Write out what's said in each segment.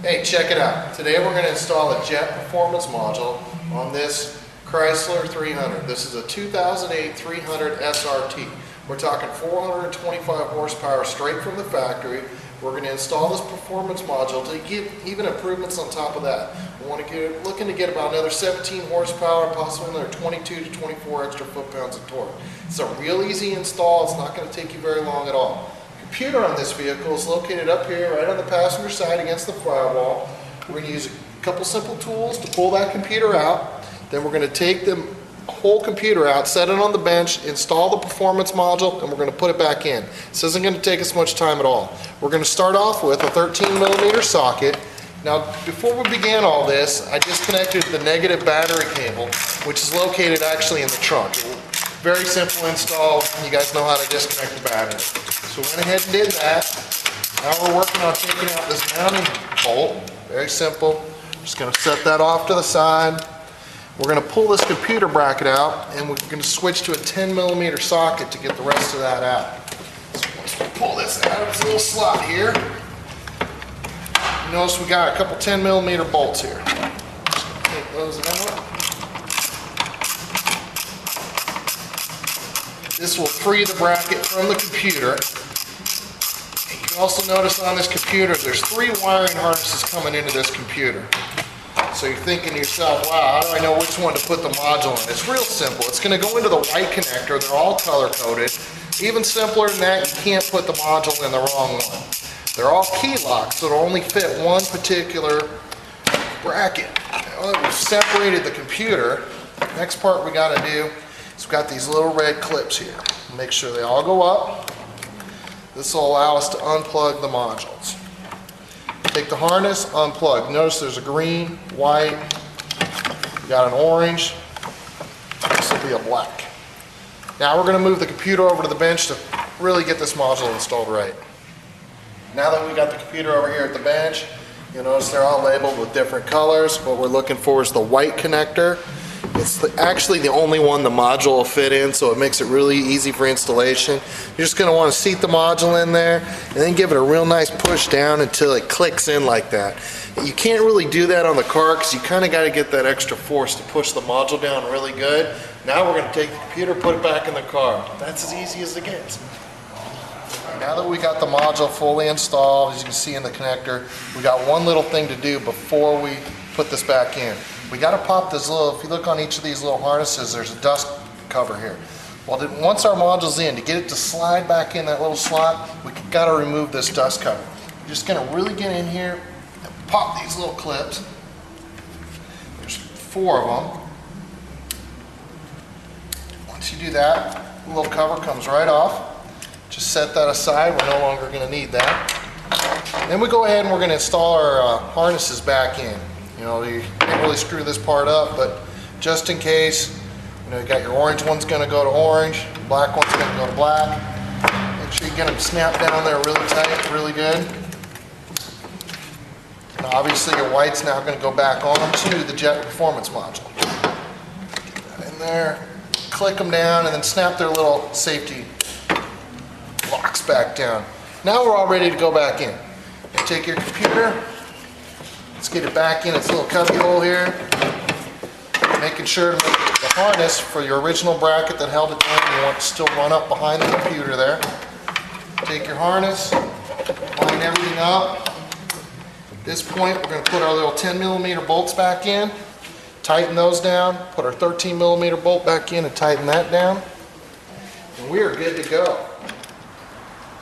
Hey, check it out. Today we're going to install a jet performance module on this Chrysler 300. This is a 2008 300 SRT. We're talking 425 horsepower straight from the factory. We're going to install this performance module to give even improvements on top of that. We want to get looking to get about another 17 horsepower, possibly another 22 to 24 extra foot-pounds of torque. It's a real easy install. It's not going to take you very long at all. Computer on this vehicle is located up here right on the passenger side against the firewall. We're going to use a couple simple tools to pull that computer out. Then we're going to take the whole computer out, set it on the bench, install the performance module, and we're going to put it back in. This isn't going to take us much time at all. We're going to start off with a 13mm socket. Now, before we began all this, I disconnected the negative battery cable, which is located actually in the trunk. Very simple install. You guys know how to disconnect the battery. So we went ahead and did that. Now we're working on taking out this mounting bolt. Very simple. Just going to set that off to the side. We're going to pull this computer bracket out, and we're going to switch to a 10mm socket to get the rest of that out. So once we pull this out of this little slot here, you notice we got a couple 10mm bolts here. Just take those out. This will free the bracket from the computer. You can also notice on this computer there's 3 wiring harnesses coming into this computer. So you're thinking to yourself, wow, how do I know which one to put the module in? It's real simple. It's going to go into the white connector. They're all color coded. Even simpler than that, you can't put the module in the wrong one. They're all key locks, so it'll only fit one particular bracket. Now that we've separated the computer, the next part we got to do is we've got these little red clips here. Make sure they all go up. This will allow us to unplug the modules. Take the harness, unplug. Notice there's a green, white, you got an orange, this will be a black. Now we're going to move the computer over to the bench to really get this module installed right. Now that we got the computer over here at the bench, you'll notice they're all labeled with different colors. What we're looking for is the white connector. It's actually the only one the module will fit in, so it makes it really easy for installation. You're just going to want to seat the module in there and then give it a real nice push down until it clicks in like that. You can't really do that on the car because you kind of got to get that extra force to push the module down really good. Now we're going to take the computer, put it back in the car. That's as easy as it gets. Now that we got the module fully installed, as you can see in the connector, we got one little thing to do before we put this back in. We got to pop this little, if you look on each of these little harnesses, there's a dust cover here. Well, once our module's in, to get it to slide back in that little slot, we got to remove this dust cover. You're just going to really get in here and pop these little clips. There's 4 of them. Once you do that, the little cover comes right off. Just set that aside. We're no longer going to need that. Then we go ahead and we're going to install our harnesses back in. You know, you can't really screw this part up, but just in case, you know, you got your orange one's going to go to orange, black one's going to go to black. Make sure you get them snapped down there really tight, really good. And obviously your white's now going to go back onto the jet performance module. Get that in there, click them down, and then snap their little safety locks back down. Now we're all ready to go back in. You take your computer. Let's get it back in its little cubby hole here. Making sure to make the harness for your original bracket that held it down. You want to still run up behind the computer there. Take your harness, line everything up. At this point, we're going to put our little 10mm bolts back in, tighten those down, put our 13mm bolt back in and tighten that down. And we are good to go.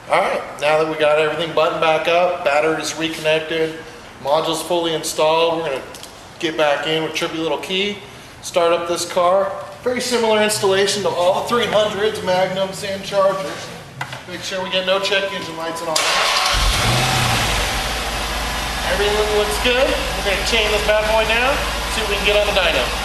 Alright, now that we got everything buttoned back up, battery is reconnected, module's fully installed, we're going to get back in with trippy little key, start up this car. Very similar installation to all the 300s, Magnums, and Chargers. Make sure we get no check engine lights and all that. Everything looks good. We're going to chain this bad boy down, see what we can get on the dyno.